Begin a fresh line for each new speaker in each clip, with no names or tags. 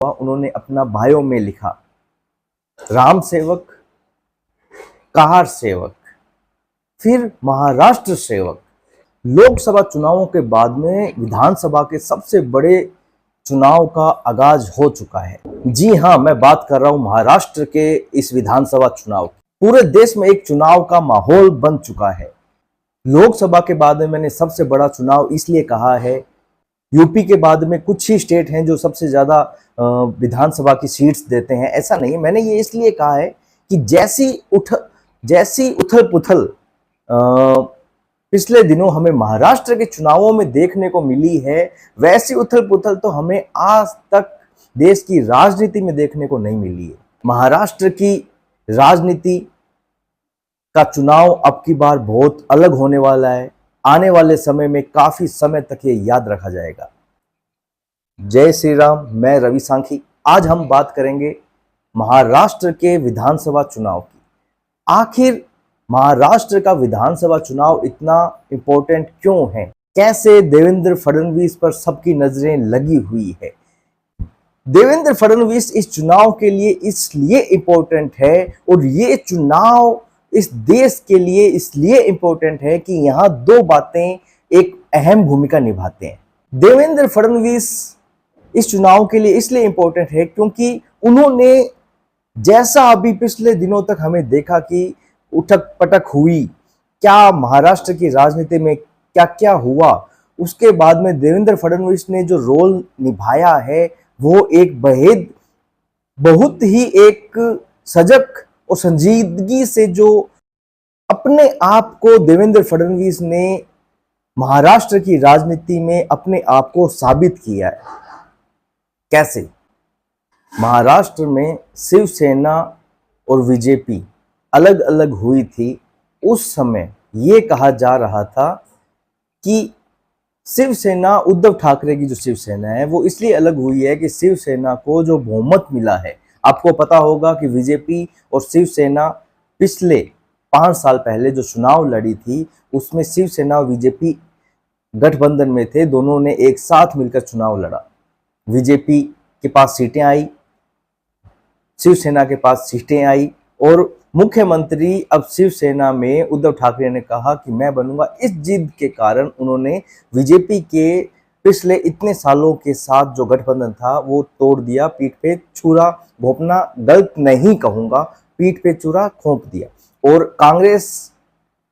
उन्होंने अपना बायो में लिखा, राम सेवक, कार सेवक, फिर महाराष्ट्र सेवक। लोकसभा चुनावों के बाद में विधानसभा के सबसे बड़े चुनाव का आगाज हो चुका है। जी हाँ, मैं बात कर रहा हूं महाराष्ट्र के इस विधानसभा चुनाव की। पूरे देश में एक चुनाव का माहौल बन चुका है। लोकसभा के बाद में मैंने सबसे बड़ा चुनाव इसलिए कहा है, यूपी के बाद में कुछ ही स्टेट हैं जो सबसे ज्यादा विधानसभा की सीट्स देते हैं, ऐसा नहीं। मैंने ये इसलिए कहा है कि जैसी उथल पुथल पिछले दिनों हमें महाराष्ट्र के चुनावों में देखने को मिली है, वैसी उथल पुथल तो हमें आज तक देश की राजनीति में देखने को नहीं मिली है। महाराष्ट्र की राजनीति का चुनाव अब की बार बहुत अलग होने वाला है। आने वाले समय में काफी समय तक ये याद रखा जाएगा। जय श्री राम, मैं रवि सांखी। आज हम बात करेंगे महाराष्ट्र के विधानसभा चुनाव की। आखिर महाराष्ट्र का विधानसभा चुनाव इतना इंपॉर्टेंट क्यों है? कैसे देवेंद्र फडणवीस पर सबकी नजरें लगी हुई है? देवेंद्र फडणवीस इस चुनाव के लिए इसलिए इंपॉर्टेंट है और ये चुनाव इस देश के लिए इसलिए इंपॉर्टेंट है कि यहां दो बातें एक अहम भूमिका निभाते हैं। देवेंद्र फडणवीस इस चुनाव के लिए इसलिए इंपॉर्टेंट है क्योंकि उन्होंने, जैसा अभी पिछले दिनों तक हमें देखा कि उठक पटक हुई, क्या महाराष्ट्र की राजनीति में क्या क्या हुआ, उसके बाद में देवेंद्र फडणवीस ने जो रोल निभाया है वो एक बहुत ही एक सजग और संजीदगी से जो अपने आप को देवेंद्र फडणवीस ने महाराष्ट्र की राजनीति में अपने आप को साबित किया है। कैसे? महाराष्ट्र में शिवसेना और बीजेपी अलग अलग हुई थी। उस समय यह कहा जा रहा था कि शिवसेना, उद्धव ठाकरे की जो शिवसेना है वो इसलिए अलग हुई है कि शिवसेना को जो बहुमत मिला है। आपको पता होगा कि बीजेपी और शिवसेना पिछले 5 साल पहले जो चुनाव लड़ी थी उसमें शिवसेना और बीजेपी गठबंधन में थे, दोनों ने एक साथ मिलकर चुनाव लड़ा। बीजेपी के पास सीटें आई, शिवसेना के पास सीटें आई और मुख्यमंत्री अब शिवसेना में उद्धव ठाकरे ने कहा कि मैं बनूंगा। इस जिद के कारण उन्होंने बीजेपी के पिछले इतने सालों के साथ जो गठबंधन था वो तोड़ दिया। पीठ पे छुरा घोंपना गलत नहीं कहूंगा, पीठ पे छुरा घोंप दिया और कांग्रेस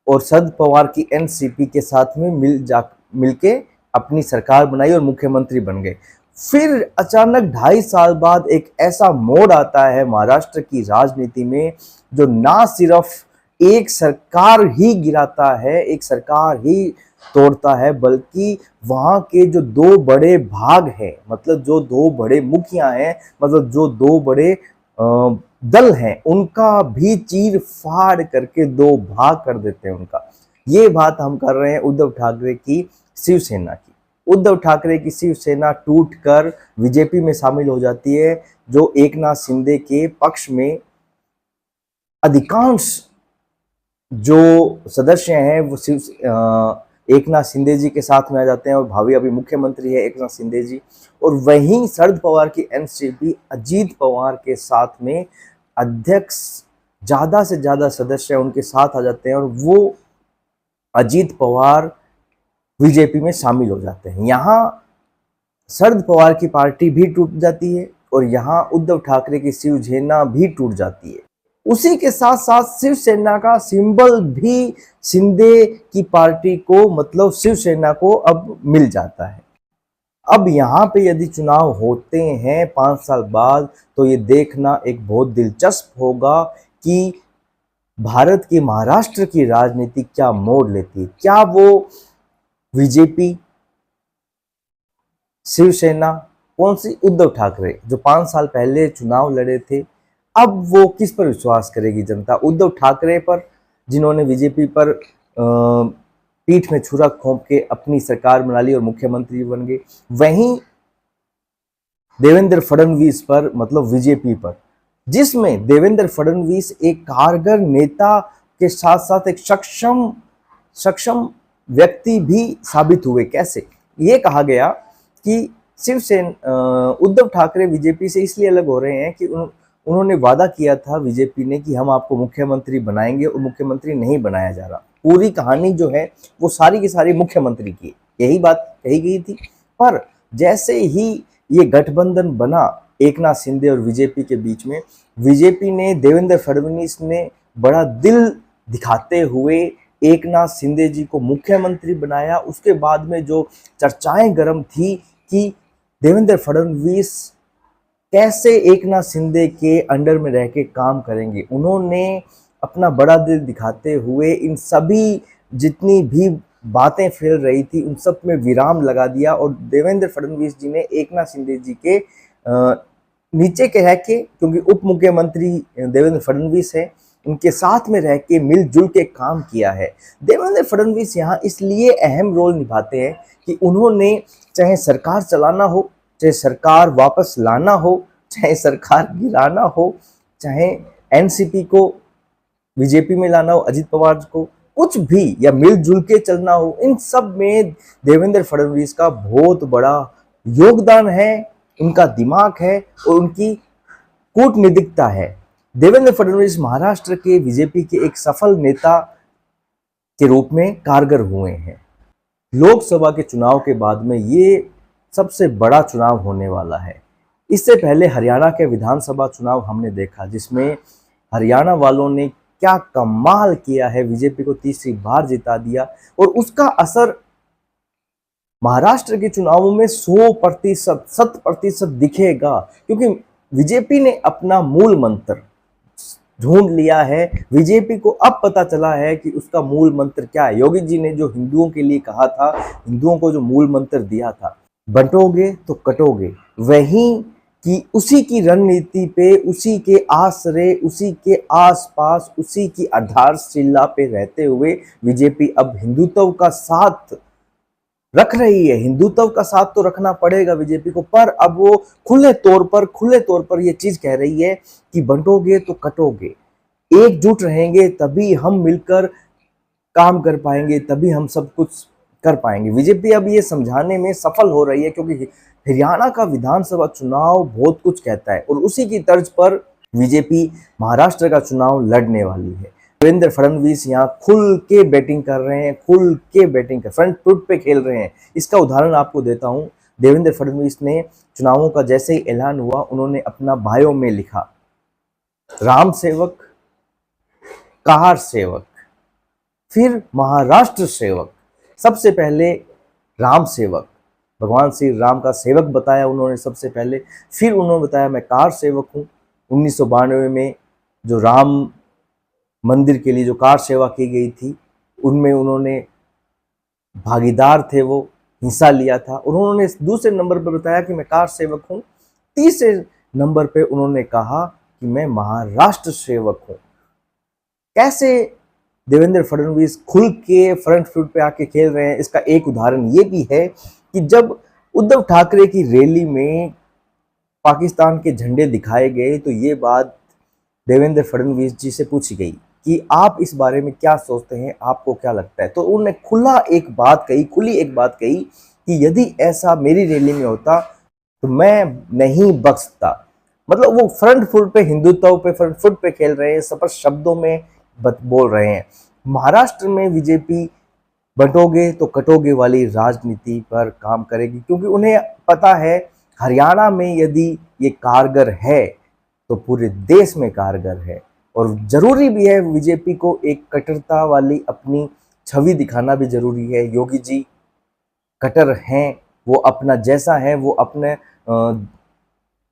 और शरद पवार की एनसीपी के साथ में मिलके अपनी सरकार बनाई और मुख्यमंत्री बन गए। फिर अचानक 2.5 साल बाद एक ऐसा मोड़ आता है महाराष्ट्र की राजनीति में जो ना सिर्फ एक सरकार ही गिराता है, एक सरकार ही तोड़ता है, बल्कि वहां के जो 2 बड़े भाग हैं, मतलब जो 2 बड़े मुखिया हैं, मतलब जो 2 बड़े दल हैं, उनका भी चीर फाड़ करके 2 भाग कर देते हैं उनका। ये बात हम कर रहे हैं उद्धव ठाकरे की शिवसेना की। उद्धव ठाकरे की शिवसेना टूटकर बीजेपी में शामिल हो जाती है, जो एकनाथ शिंदे के पक्ष में अधिकांश जो सदस्य हैं वो एकनाथ शिंदे जी के साथ में आ जाते हैं और भावी अभी मुख्यमंत्री है एकनाथ शिंदे जी। और वहीं शरद पवार की एनसीपी अजीत पवार के साथ में अध्यक्ष, ज्यादा से ज्यादा सदस्य उनके साथ आ जाते हैं और वो अजीत पवार बीजेपी में शामिल हो जाते हैं। यहाँ शरद पवार की पार्टी भी टूट जाती है और यहाँ उद्धव ठाकरे की शिवसेना भी टूट जाती है। उसी के साथ साथ शिवसेना का सिंबल भी शिंदे की पार्टी को, मतलब शिवसेना को अब मिल जाता है। अब यहाँ पे यदि चुनाव होते हैं 5 साल बाद तो ये देखना एक बहुत दिलचस्प होगा कि भारत की महाराष्ट्र की राजनीति क्या मोड़ लेती है। क्या वो बीजेपी, शिवसेना, कौन सी उद्धव ठाकरे जो 5 साल पहले चुनाव लड़े थे, अब वो किस पर विश्वास करेगी जनता? उद्धव ठाकरे पर, जिन्होंने बीजेपी पर पीठ में छुरा घोंप के अपनी सरकार बना ली और मुख्यमंत्री बन गए, वहीं देवेंद्र फडणवीस पर, मतलब बीजेपी पर, जिसमें देवेंद्र फडणवीस एक कारगर नेता के साथ साथ एक सक्षम व्यक्ति भी साबित हुए। कैसे? ये कहा गया कि उद्धव ठाकरे बीजेपी से इसलिए अलग हो रहे हैं कि उन्होंने वादा किया था बीजेपी ने कि हम आपको मुख्यमंत्री बनाएंगे, और मुख्यमंत्री नहीं बनाया जा रहा। पूरी कहानी जो है वो सारी की सारी मुख्यमंत्री की, यही बात कही गई थी। पर जैसे ही ये गठबंधन बना एकनाथ शिंदे और बीजेपी के बीच में, बीजेपी ने देवेंद्र फडणवीस ने बड़ा दिल दिखाते हुए एकनाथ शिंदे जी को मुख्यमंत्री बनाया। उसके बाद में जो चर्चाएं गर्म थी कि देवेंद्र फडणवीस कैसे एकनाथ शिंदे के अंडर में रह के काम करेंगे, उन्होंने अपना बड़ा दिल दिखाते हुए इन सभी जितनी भी बातें फैल रही थी उन सब में विराम लगा दिया, और देवेंद्र फडणवीस जी ने एकनाथ शिंदे जी के नीचे के रह के, क्योंकि उप मुख्यमंत्री देवेंद्र फडणवीस है, उनके साथ में रह के मिलजुल के काम किया है। देवेंद्र फडणवीस यहाँ इसलिए अहम रोल निभाते हैं कि उन्होंने चाहे सरकार चलाना हो, चाहे सरकार वापस लाना हो, चाहे सरकार गिराना हो, चाहे एनसीपी को बीजेपी में लाना हो, अजित पवार को, कुछ भी, या मिलजुल के चलना हो, इन सब में देवेंद्र फडणवीस का बहुत बड़ा योगदान है, उनका दिमाग है और उनकी कूटनीतिकता है। देवेंद्र फडणवीस महाराष्ट्र के बीजेपी के एक सफल नेता के रूप में कारगर हुए हैं। लोकसभा के चुनाव के बाद में ये सबसे बड़ा चुनाव होने वाला है। इससे पहले हरियाणा के विधानसभा चुनाव हमने देखा, जिसमें हरियाणा वालों ने क्या कमाल किया है, बीजेपी को तीसरी बार जिता दिया, और उसका असर महाराष्ट्र के चुनावों में 100%, 100% दिखेगा, क्योंकि बीजेपी ने अपना मूल मंत्र ढूंढ लिया है। बीजेपी को अब पता चला है कि उसका मूल मंत्र क्या है। योगी जी ने जो हिंदुओं के लिए कहा था, हिंदुओं को जो मूल मंत्र दिया था, बंटोगे तो कटोगे, वहीं कि उसी की रणनीति पे, उसी के आसरे, उसी के आसपास, उसी की आधारशिला पे रहते हुए बीजेपी अब हिंदुत्व का साथ रख रही है। हिंदुत्व का साथ तो रखना पड़ेगा बीजेपी को, पर अब वो खुले तौर पर ये चीज कह रही है कि बंटोगे तो कटोगे, एकजुट रहेंगे तभी हम मिलकर काम कर पाएंगे, तभी हम सब कुछ कर पाएंगे। बीजेपी अब ये समझाने में सफल हो रही है, क्योंकि हरियाणा का विधानसभा चुनाव बहुत कुछ कहता है, और उसी की तर्ज पर बीजेपी महाराष्ट्र का चुनाव लड़ने वाली है। देवेंद्र फडणवीस यहाँ खुल के बैटिंग कर रहे हैं, खुल के बैटिंग कर, फ्रंट फुट पे खेल रहे हैं। इसका उदाहरण आपको देता हूं। देवेंद्र फडणवीस ने चुनावों का जैसे ही ऐलान हुआ, उन्होंने अपना बायो में लिखा, राम सेवक, कार सेवक, फिर महाराष्ट्र सेवक। सबसे पहले राम सेवक, भगवान श्री राम का सेवक बताया उन्होंने सबसे पहले, फिर उन्होंने बताया मैं कार सेवक हूँ। 1992 में जो राम मंदिर के लिए जो कार सेवा की गई थी, उनमें उन्होंने भागीदार थे, वो हिस्सा लिया था। उन्होंने दूसरे नंबर पर बताया कि मैं कार सेवक हूँ। तीसरे नंबर पे उन्होंने कहा कि मैं महाराष्ट्र सेवक हूँ। कैसे देवेंद्र फडणवीस खुल के फ्रंट फुट पे आके खेल रहे हैं, इसका एक उदाहरण ये भी है कि जब उद्धव ठाकरे की रैली में पाकिस्तान के झंडे दिखाए गए, तो ये बात देवेंद्र फडणवीस जी से पूछी गई कि आप इस बारे में क्या सोचते हैं, आपको क्या लगता है। तो उन्होंने खुली एक बात कही कि यदि ऐसा मेरी रैली में होता तो मैं नहीं बख्शता। मतलब वो फ्रंट फुट पे, हिंदुत्व पे फ्रंट फुट पे खेल रहे हैं, स्पष्ट शब्दों में बोल रहे हैं। महाराष्ट्र में बीजेपी बंटोगे तो कटोगे वाली राजनीति पर काम करेगी, क्योंकि उन्हें पता है हरियाणा में यदि ये कारगर है तो पूरे देश में कारगर है। और जरूरी भी है बीजेपी को एक कट्टरता वाली अपनी छवि दिखाना भी जरूरी है। योगी जी कट्टर हैं, वो अपना जैसा है, वो अपने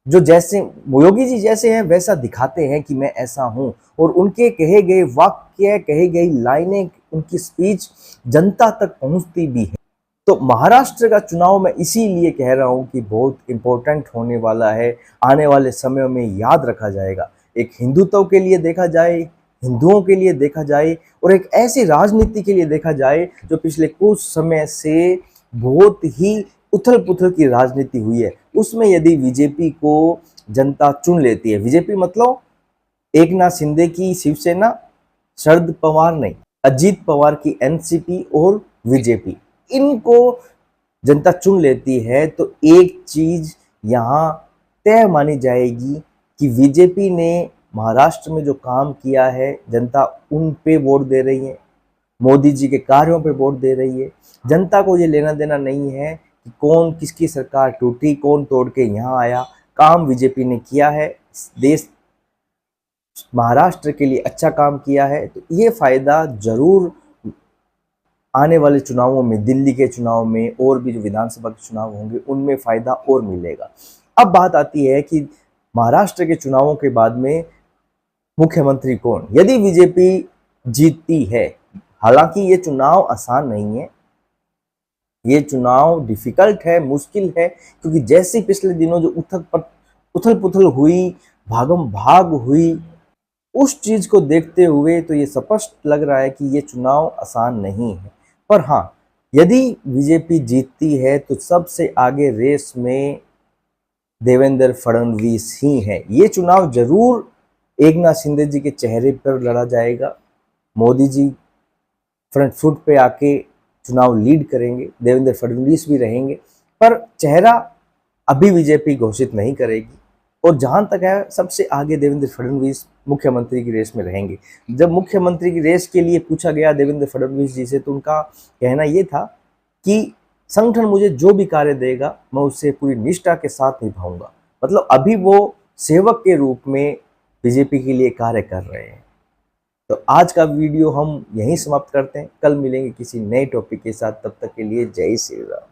जो जैसे योगी जी जैसे हैं वैसा दिखाते हैं कि मैं ऐसा हूं, और उनके कहे गए वाक्य, कहे गई लाइनें, उनकी स्पीच जनता तक पहुंचती भी है। तो महाराष्ट्र का चुनाव मैं इसीलिए कह रहा हूं कि बहुत इंपॉर्टेंट होने वाला है, आने वाले समय में याद रखा जाएगा। एक हिंदुत्व के लिए देखा जाए, हिंदुओं के लिए देखा जाए, और एक ऐसी राजनीति के लिए देखा जाए जो पिछले कुछ समय से बहुत ही उथल पुथल की राजनीति हुई है, उसमें यदि बीजेपी को जनता चुन लेती है, बीजेपी मतलब एकनाथ शिंदे की शिवसेना, शरद पवार नहीं, अजीत पवार की एनसीपी और बीजेपी, इनको जनता चुन लेती है तो एक चीज यहाँ तय मानी जाएगी कि बीजेपी ने महाराष्ट्र में जो काम किया है जनता उन पे वोट दे रही है, मोदी जी के कार्यों पे वोट दे रही है। जनता को ये लेना देना नहीं है कि कौन किसकी सरकार टूटी, कौन तोड़ के यहाँ आया। काम बीजेपी ने किया है, देश महाराष्ट्र के लिए अच्छा काम किया है, तो ये फायदा जरूर आने वाले चुनावों में, दिल्ली के चुनाव में और भी जो विधानसभा के चुनाव होंगे उनमें फायदा और मिलेगा। अब बात आती है कि महाराष्ट्र के चुनावों के बाद में मुख्यमंत्री कौन। यदि बीजेपी जीतती है, हालांकि ये चुनाव आसान नहीं है, ये चुनाव डिफिकल्ट है, मुश्किल है, क्योंकि जैसे पिछले दिनों जो उथल पुथल हुई, भागम भाग हुई, उस चीज को देखते हुए तो ये स्पष्ट लग रहा है कि ये चुनाव आसान नहीं है। पर हाँ, यदि बीजेपी जीतती है तो सबसे आगे रेस में देवेंद्र फडणवीस ही हैं। ये चुनाव जरूर एकनाथ शिंदे जी के चेहरे पर लड़ा जाएगा। मोदी जी फ्रंट फुट पे आके चुनाव लीड करेंगे, देवेंद्र फडणवीस भी रहेंगे, पर चेहरा अभी बीजेपी घोषित नहीं करेगी। और जहां तक है, सबसे आगे देवेंद्र फडणवीस मुख्यमंत्री की रेस में रहेंगे। जब मुख्यमंत्री की रेस के लिए पूछा गया देवेंद्र फडणवीस जी से, तो उनका कहना यह था कि संगठन मुझे जो भी कार्य देगा मैं उससे पूरी निष्ठा के साथ निभाऊंगा। मतलब अभी वो सेवक के रूप में बीजेपी के लिए कार्य कर रहे हैं। तो आज का वीडियो हम यहीं समाप्त करते हैं, कल मिलेंगे किसी नए टॉपिक के साथ। तब तक के लिए जय श्री राम।